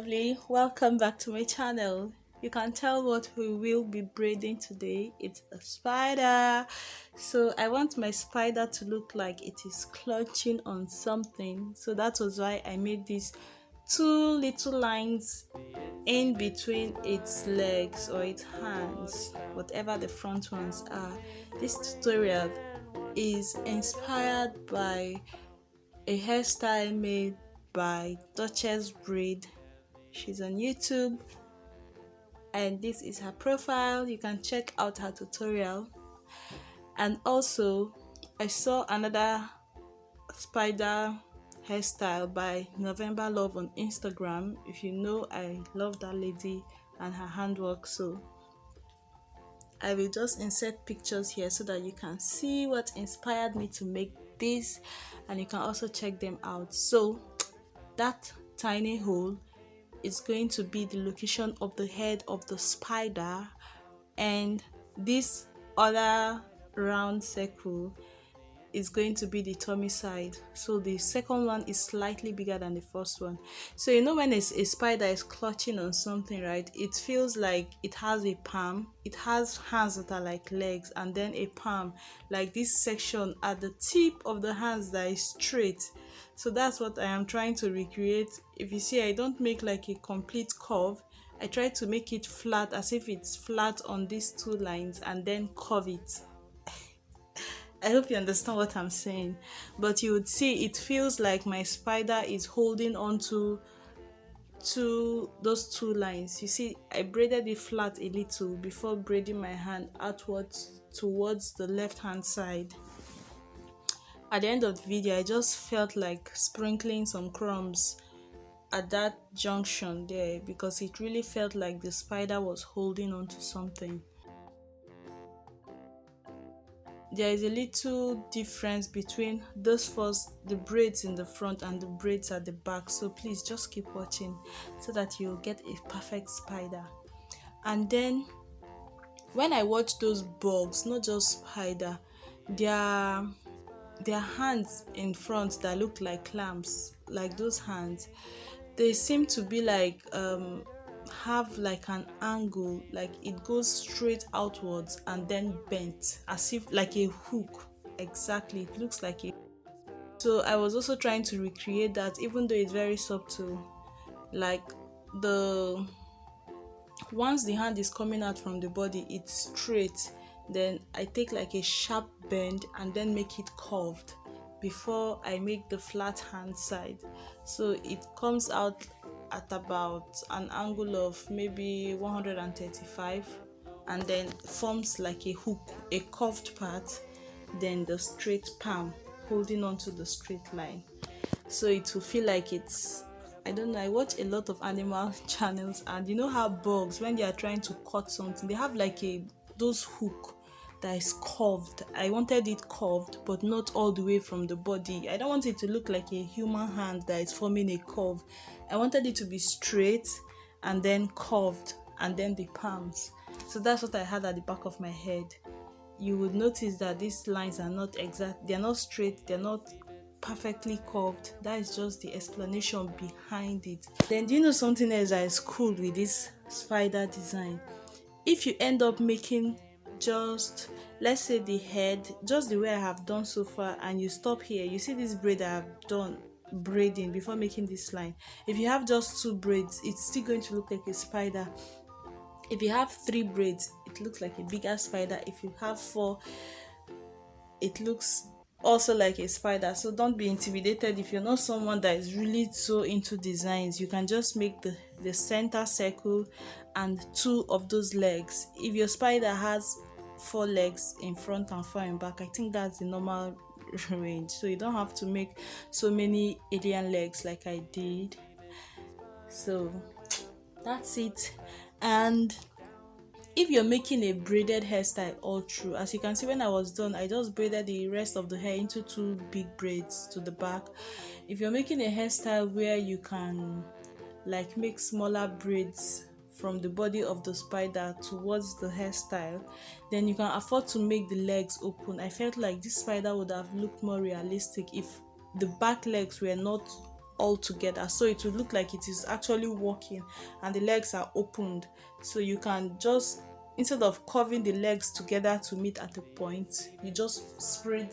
lovely, welcome back to my channel. You can tell what we will be braiding today. It's a spider. So I want my spider to look like it is clutching on something. So that was why I made these two little lines in between its legs or its hands, whatever the front ones are. This tutorial is inspired by a hairstyle made by Duchess Braid. She's on YouTube and this is her profile. You can check out her tutorial. And also I saw another spider hairstyle by November Love on Instagram. If you know, I love that lady and her handwork, so I will just insert pictures here so that you can see what inspired me to make this, and you can also check them out. So that tiny hole is going to be the location of the head of the spider, and this other round circle is going to be the tummy side. So the second one is slightly bigger than the first one. So you know when a spider is clutching on something, right, it feels like it has a palm, it has hands that are like legs, and then a palm, like this section at the tip of the hands that is straight. So that's what I am trying to recreate. If you see, I don't make like a complete curve. I try to make it flat, as if it's flat on these two lines, and then curve it. I hope you understand what I'm saying. But you would see it feels like my spider is holding on to those two lines. You see, I braided it flat a little before braiding my hand outwards towards the left hand side. At the end of the video, I just felt like sprinkling some crumbs at that junction there, because it really felt like the spider was holding on to something. There is a little difference between those first, the braids in the front and the braids at the back, so please just keep watching so that you'll get a perfect spider. And then when I watch those bugs, not just spider, their hands in front that look like clamps, like those hands, they seem to be like have like an angle, like it goes straight outwards and then bent, as if like a hook. Exactly, it looks like a. So I was also trying to recreate that, even though it's very subtle. Like the once the hand is coming out from the body, it's straight, then I take like a sharp bend and then make it curved before I make the flat hand side. So it comes out at about an angle of maybe 135, and then forms like a hook, a curved part, then the straight palm holding on to the straight line. So it will feel like it's, I don't know, I watch a lot of animal channels, and you know how bugs, when they are trying to cut something, they have like those hook that is curved. I wanted it curved, but not all the way from the body. I don't want it to look like a human hand that is forming a curve. I wanted it to be straight and then curved, and then the palms. So that's what I had at the back of my head. You would notice that these lines are not exact, they're not straight, they're not perfectly curved. That is just the explanation behind it. Then do you know something else that is cool with this spider design? If you end up making just, let's say, the head just the way I have done so far, and you stop here, you see this braid I have done braiding before making this line. If you have just two braids, it's still going to look like a spider. If you have three braids, it looks like a bigger spider. If you have four, it looks also like a spider. So don't be intimidated. If you're not someone that is really so into designs, you can just make the center circle and two of those legs. If your spider has four legs in front and four in back, I think that's the normal range, so you don't have to make so many alien legs like I did. So that's it. And if you're making a braided hairstyle all through, as you can see, when I was done, I just braided the rest of the hair into two big braids to the back. If you're making a hairstyle where you can like make smaller braids from the body of the spider towards the hairstyle, then you can afford to make the legs open. I felt like this spider would have looked more realistic if the back legs were not all together, so it will look like it is actually walking and the legs are opened. So you can just, instead of curving the legs together to meet at a point, you just spread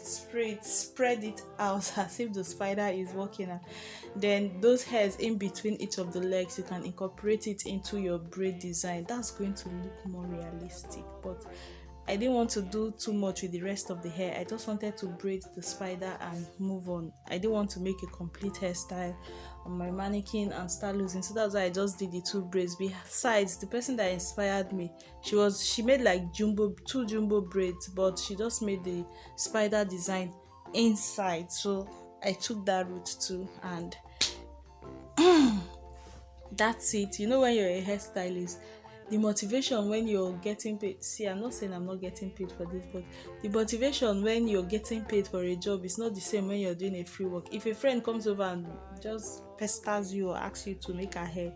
it out as if the spider is walking. And then those hairs in between each of the legs, you can incorporate it into your braid design. That's going to look more realistic. But I didn't want to do too much with the rest of the hair. I just wanted to braid the spider and move on. I didn't want to make a complete hairstyle on my mannequin and start losing, so that's why I just did the 2 braids. Besides, the person that inspired me, she made like two jumbo braids, but she just made the spider design inside, so I took that route too. And that's it. You know, when you're a hairstylist, the motivation when you're getting paid, see, I'm not saying I'm not getting paid for this, but the motivation when you're getting paid for a job is not the same when you're doing a free work. If a friend comes over and just pesters you or asks you to make her hair,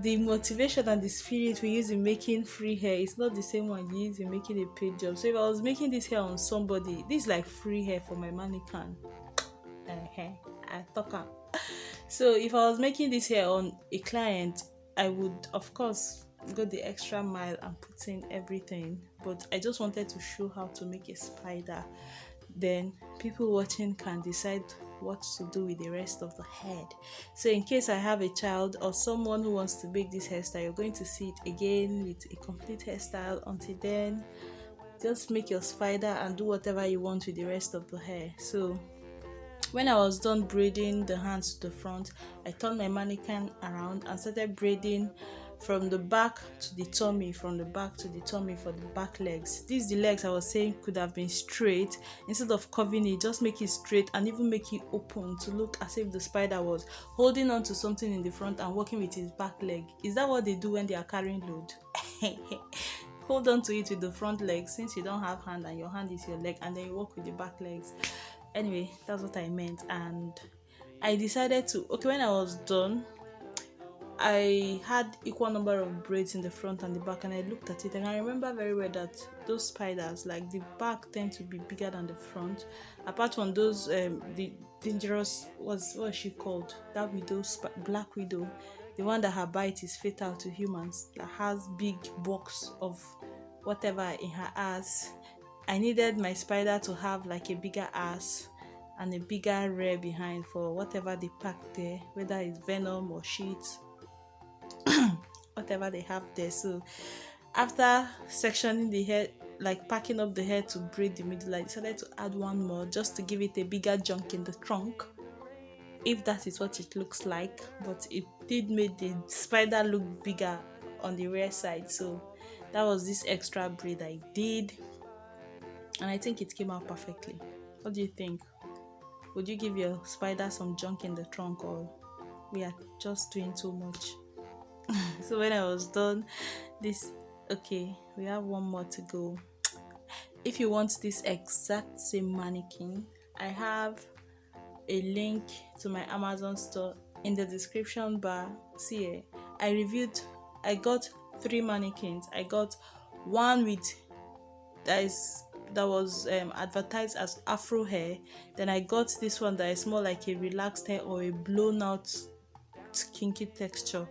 the motivation and the spirit we use in making free hair is not the same one you use in making a paid job. So if I was making this hair on somebody, this is like free hair for my mannequin. I talk up. So if I was making this hair on a client, I would of course go the extra mile and put in everything, but I just wanted to show how to make a spider. Then people watching can decide what to do with the rest of the head. So in case I have a child or someone who wants to make this hairstyle, you're going to see it again with a complete hairstyle. Until then, just make your spider and do whatever you want with the rest of the hair. So when I was done braiding the hands to the front, I turned my mannequin around and started braiding from the back to the tummy, from the back to the tummy for the back legs. These the legs I was saying could have been straight. Instead of curving it, just make it straight and even make it open to look as if the spider was holding on to something in the front and working with his back leg. Is that what they do when they are carrying load? Hold on to it with the front leg, since you don't have hand and your hand is your leg, and then you work with the back legs. Anyway, that's what I meant. And I decided to, when I was done, I had equal number of braids in the front and the back, and I looked at it and I remember very well that those spiders, like, the back tend to be bigger than the front, apart from those the dangerous, what is she called, that widow, black widow, the one that her bite is fatal to humans, that has big box of whatever in her ass. I needed my spider to have like a bigger ass and a bigger rear behind for whatever they pack there, whether it's venom or sheets, whatever they have there. So after sectioning the hair, like packing up the hair to braid the middle, I decided to add one more just to give it a bigger junk in the trunk, if that is what it looks like. But it did make the spider look bigger on the rear side, so that was this extra braid I did, and I think it came out perfectly. What do you think? Would you give your spider some junk in the trunk, or we are just doing too much? So when I was done this, we have one more to go. If you want this exact same mannequin, I have a link to my Amazon store in the description bar. See, I got 3 mannequins. I got one with that was advertised as afro hair. Then I got this one that is more like a relaxed hair or a blown out kinky texture.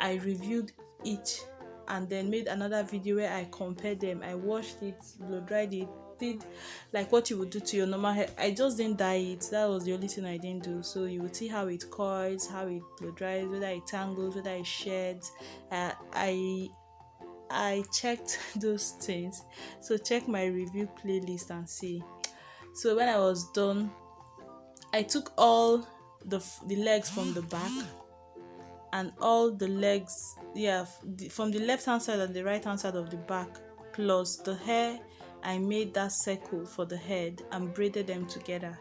I reviewed each and then made another video where I compared them. I washed it, blow dried it, did like what you would do to your normal hair. I just didn't dye it. That was the only thing I didn't do. So you would see how it coils, how it blow dries, whether it tangles, whether it sheds. I checked those things. So check my review playlist and see. So when I was done, I took all the legs from the back and all the legs, from the left hand side and the right hand side of the back, plus the hair. I made that circle for the head and braided them together.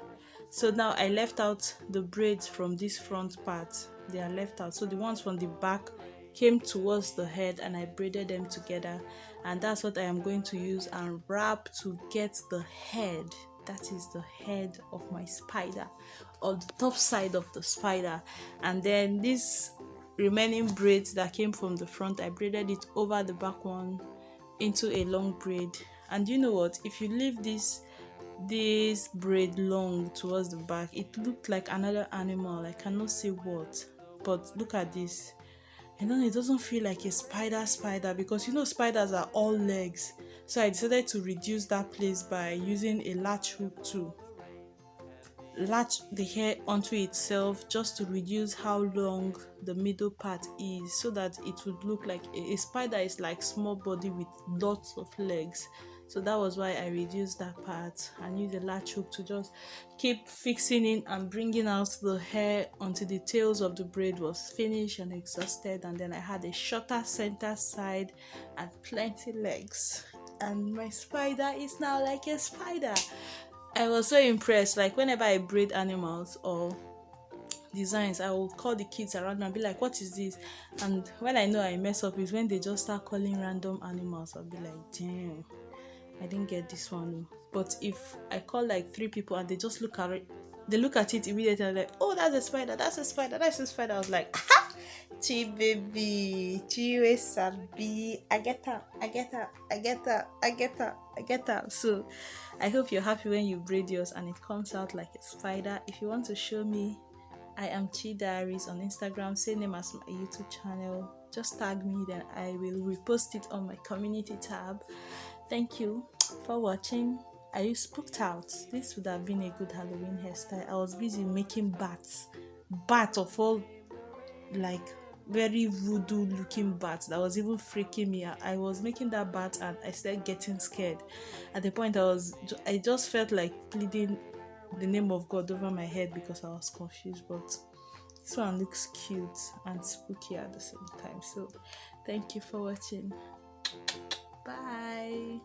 So now I left out the braids from this front part. They are left out. So the ones from the back came towards the head and I braided them together, and that's what I am going to use and wrap to get the head. That is the head of my spider, or the top side of the spider. And then this remaining braids that came from the front, I braided it over the back one into a long braid. And you know what, if you leave this this braid long towards the back. It looked like another animal. I cannot say what, but look at this. And then it doesn't feel like a spider because you know spiders are all legs. So I decided to reduce that place by using a latch hook to latch the hair onto itself, just to reduce how long the middle part is, so that it would look like a spider is like small body with lots of legs. So that was why I reduced that part and used the latch hook to just keep fixing in and bringing out the hair until the tails of the braid was finished and exhausted. And then I had a shorter center side and plenty legs, and my spider is now like a spider. I was so impressed. Like whenever I braid animals or designs, I will call the kids around me and be like, "What is this?" And when I know I mess up is when they just start calling random animals. I'll be like, "Damn, I didn't get this one." But if I call like 3 people and they just look at it, they look at it immediately and like, "Oh, that's a spider. That's a spider. That's a spider." I was like, Chi baby, Chi we sabi. I get her, I get her, I get her, I get her, I get her. So I hope you're happy when you braid yours and it comes out like a spider. If you want to show me, I am Chydiaries on Instagram, same name as my YouTube channel. Just tag me, then I will repost it on my community tab. Thank you for watching. Are you spooked out? This would have been a good Halloween hairstyle. I was busy making bats. Bat of all, like very voodoo looking bat that was even freaking me out. I was making that bat and I started getting scared. At the point I just felt like pleading the name of God over my head because I was confused. But this one looks cute and spooky at the same time. So thank you for watching. Bye.